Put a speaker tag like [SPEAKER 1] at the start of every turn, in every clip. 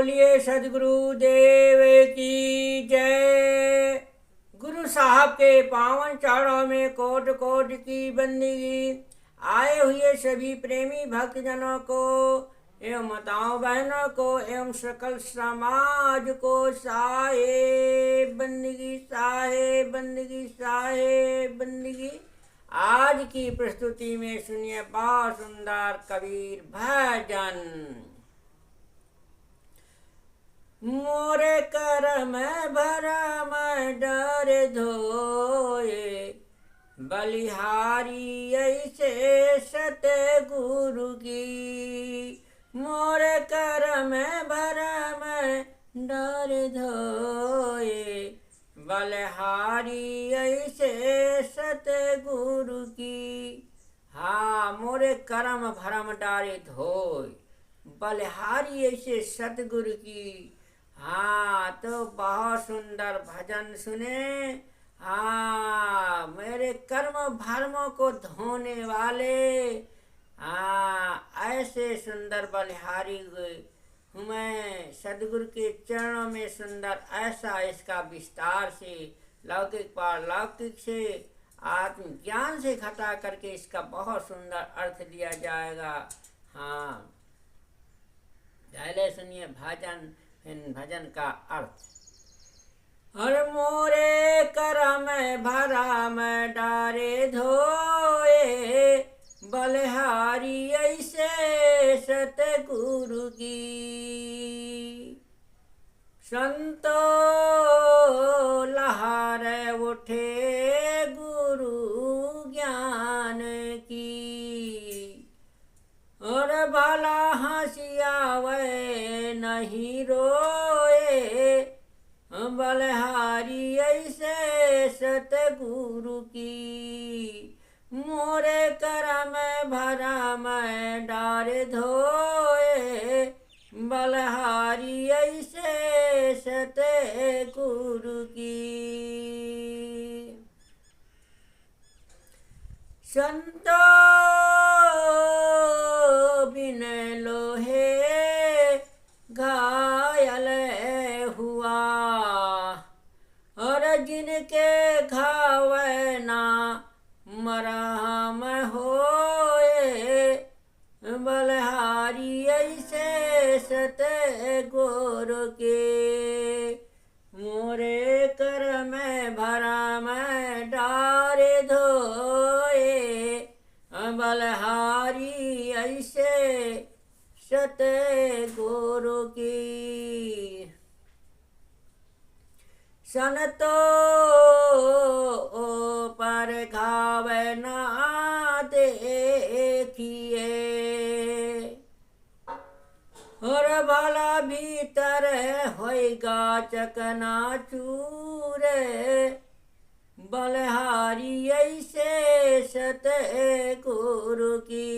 [SPEAKER 1] बोलिए सदगुरु देव की जय। गुरु साहब के पावन चरणों में कोट कोट की बंदगी। आए हुए सभी प्रेमी भक्तजनों को एवं माताओं बहनों को एवं सकल समाज को साहेब बंदगी, साहेब बंदगी, साहेब बंदगी। आज की प्रस्तुति में सुनिए बहुत सुंदर कबीर भजन। मोरे करम भरम डर धोए, बलिहारी ऐसे सतगुरु की। मोरे करम भरम डर धोए, बलिहारी ऐसे सतगुरु की। हाँ, मोरे करम भरम डारे धोए, बलिहारी ऐसे सतगुरु की। हाँ, तो बहुत सुंदर भजन सुने। हाँ, मेरे कर्म भरमों को धोने वाले ऐसे सुंदर बलिहारी हूँ मैं सदगुरु के चरणों में। सुंदर ऐसा इसका विस्तार से लौकिक पारलौकिक से आत्मज्ञान से घटा करके इसका बहुत सुंदर अर्थ दिया जाएगा। हाँ, पहले सुनिए भजन, भजन का अर्थ। हर मोरे करम भरम डारे धोए, बलिहारी ऐसे सतगुरु की। संतो लहर उठे गुरु ज्ञान की, और भला हंसियावे नहीं रोए, बलिहारी ऐसे सतगुरु की। मोरे करम भरम डार धोए, बलिहारी ऐसे सतगुरु की। संतो बिन लोहे घायल हुआ, और जिनके घाव ना मरहम होए, बलिहारी ऐसे सतगुरु के। मोरे करम भरम डारे धोए, बलिहारी ऐसे सतगुरु की। संतो पर घाव ना देखिए, और भला भीतर होएगा चकनाचूर, बलिहारी ऐसे सतगुरु की।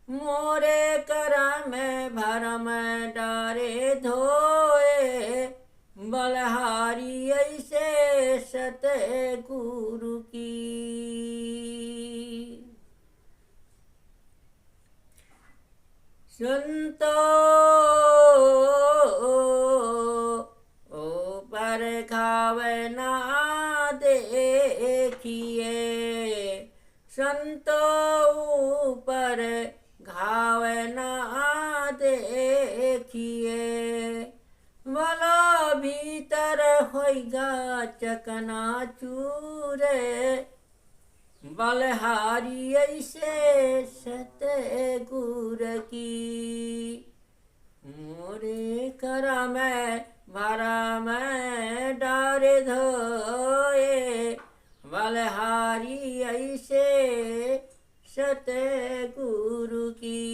[SPEAKER 1] मोरे करम भरम डारे धोए, बलिहारी ऐसे सतगुरु की। संतो पर घाव ना देखिए, संतो पर घाव ना देखिए, भला भीतर होएगा चकनाचूर, बलिहारी ऐसे सतगुरु की। मोरे करम भरम डार धोए, बलिहारी ऐसे सतगुरु की।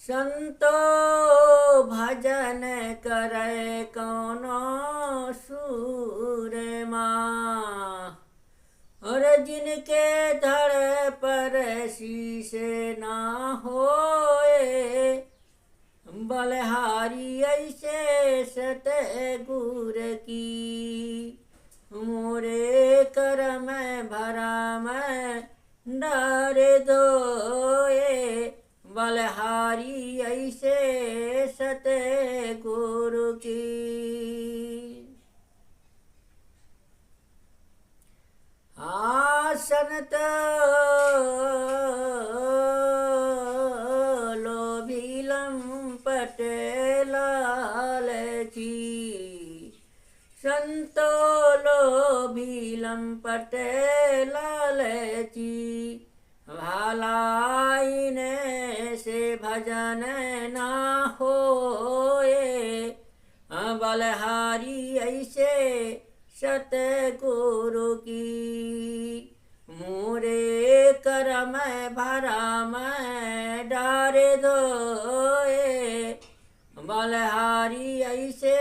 [SPEAKER 1] संतो भजन करे कौनो सूरमा, और जिनके धड़ पर शीश ना होए, बलिहारी ऐसे सतगुरु की। मोरे करम भरम डर धोए, बलहारी ऐसे सतगुरु की। संत लोभी लंपट लालची, संतो लोभी लंपट लालची, भलाई ने से भजन ना होए, बलहारी ऐसे सतगुरु की। मोरे करम भरम डारे धोए, बलहारी ऐसे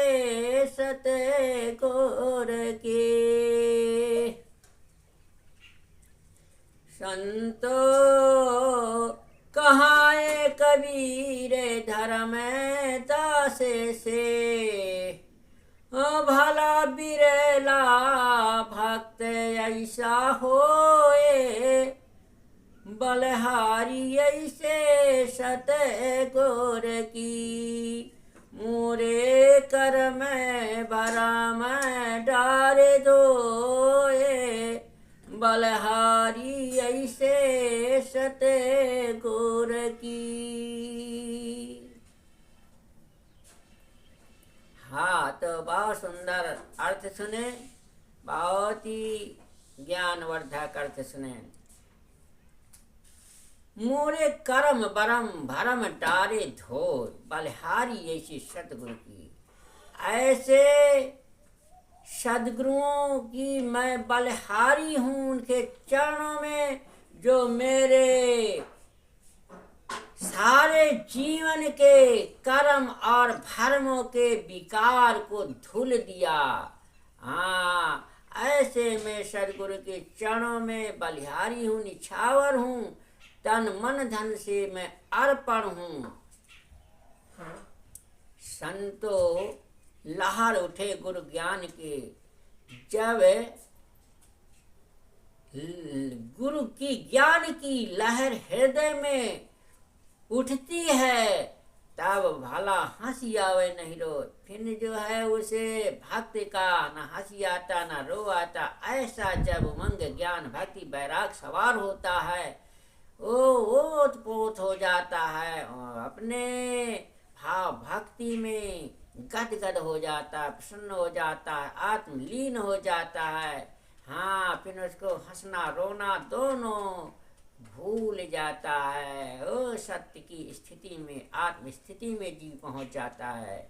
[SPEAKER 1] सतगुरु के। संतो कहाए कबीर धर्म दासे से, भला बिरला भक्त ऐसा होए, बलहारी ऐसे सतगुरु की। मोरे करम भरम डारे धोए, बलहारी ऐसे सतगुरु की। हाँ, तो बहुत सुंदर अर्थ सुने, बहुत ही ज्ञानवर्धक अर्थ सुने। मोरे करम बरम भरम डारे धोर, बलहारी ऐसी सतगुरु की। ऐसे सदगुरुओं की मैं बलहारी हूँ, उनके चरणों में जो मेरे सारे जीवन के कर्म और भरमों के विकार को धुल दिया। हाँ, ऐसे मैं सदगुरु के चरणों में बलिहारी हूँ, निछावर हूँ, तन मन धन से मैं अर्पण हूँ। संतो लहर उठे गुरु ज्ञान के, जब गुरु की ज्ञान की लहर हृदय में उठती है, तब भला हंसी आवे नहीं रो। फिर जो है उसे भक्ति का न हंसी आता न रो आता। ऐसा जब उमंग ज्ञान भक्ति वैराग सवार होता है, वो ओत-पोत हो जाता है और अपने भाव भक्ति में गदगद हो जाता है, प्रसन्न हो जाता है, आत्मलीन हो जाता है। हाँ, फिर उसको हंसना रोना दोनों भूल जाता है। ओ सत्य की स्थिति में, आत्म स्थिति में जीव पहुंच जाता है।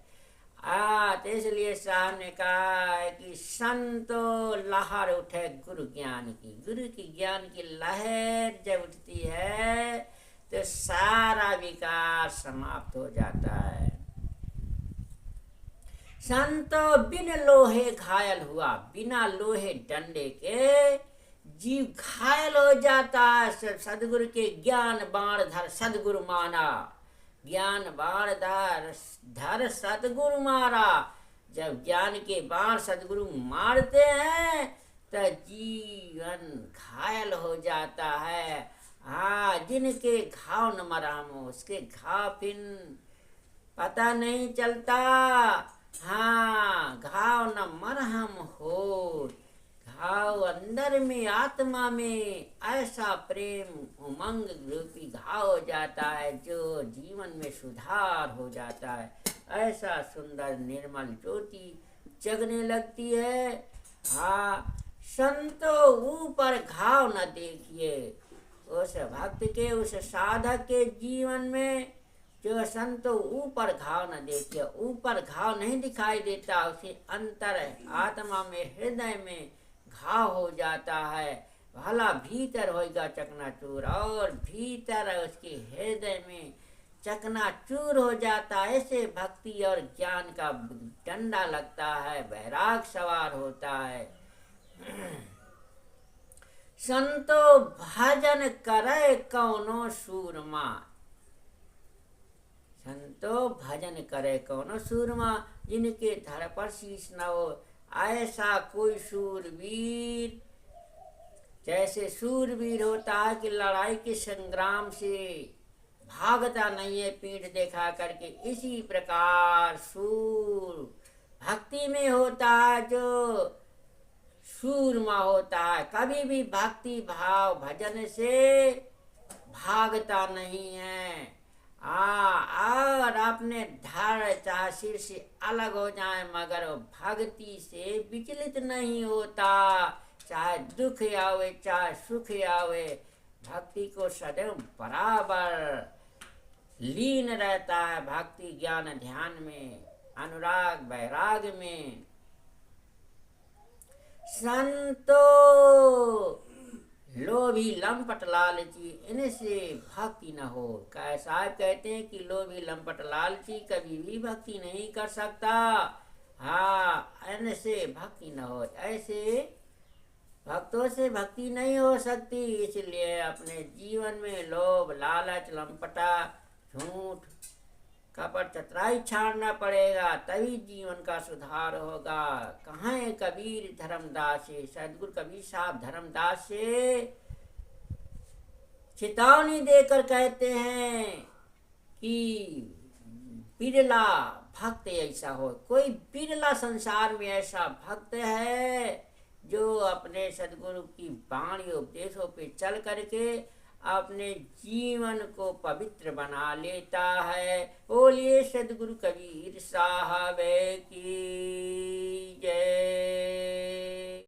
[SPEAKER 1] तो इसलिए साहब ने कहा है कि संतो लहर उठे गुरु ज्ञान की। गुरु की ज्ञान की लहर जब उठती है तो सारा विकार समाप्त हो जाता है। संतो बिन लोहे घायल हुआ, बिना लोहे डंडे के जीव घायल हो जाता है। सदगुरु के ज्ञान बाण धर सदगुरु माना, ज्ञान बाण धर सदगुरु मारा। जब ज्ञान के बाण सदगुरु मारते हैं तो जीवन घायल हो जाता है। हाँ, जिनके घाव न मरहम हो, उसके घाव फिर पता नहीं चलता। हाँ, घाव न मरहम हो, घाव अंदर में आत्मा में ऐसा प्रेम उमंग रूपी घाव हो जाता है जो जीवन में सुधार हो जाता है। ऐसा सुंदर निर्मल ज्योति जगने लगती है। हाँ, संतो ऊपर घाव न देखिए। उस भक्त के, उस साधक के जीवन में जो संतो ऊपर घाव न देखिए, ऊपर घाव नहीं दिखाई देता, उसे अंतर आत्मा में हृदय में घाव हो जाता है। भला भीतर होगा चकनाचूर, और भीतर उसके हृदय में चकनाचूर हो जाता है। ऐसे भक्ति और ज्ञान का डंडा लगता है, वैराग सवार होता है। संतो भजन करे कौनो सूरमा, संतो भजन करे कौनो सूरमा, जिनके धड़ पर शीश न हो। ऐसा कोई सूरवीर, जैसे सूरवीर होता है कि लड़ाई के संग्राम से भागता नहीं है पीठ देखा करके। इसी प्रकार सूर भक्ति में होता है, जो सूरमा होता है, कभी भी भक्ति भाव भजन से भागता नहीं है। और अपने धड़ चाहे सिर से अलग हो जाए मगर वो भक्ति से विचलित नहीं होता। चाहे दुख आवे चाहे सुख आवे, भक्ति को सदैव बराबर लीन रहता है। भक्ति ज्ञान ध्यान में, अनुराग वैराग में। संतो लोभी लंपट लालची इनसे भक्ति न हो। साहब कहते हैं कि लोभी लंपट लालची कभी भी भक्ति नहीं कर सकता। हाँ, इनसे भक्ति न हो। ऐसे भक्तों से भक्ति नहीं हो सकती। इसलिए अपने जीवन में लोभ लालच लंपटा झूठ कपट चतुराई छाड़ना पड़ेगा, तभी जीवन का सुधार होगा। कहाँ है कबीर धर्मदास से, सदगुरु कबीर साहब धर्मदास से चेतावनी देकर कहते हैं कि बिरला भक्त ऐसा हो, कोई बिरला संसार में ऐसा भक्त है जो अपने सदगुरु की वाणी उपदेशों पे चल करके अपने जीवन को पवित्र बना लेता है। बोलिए सदगुरु कबीर साहब की जय।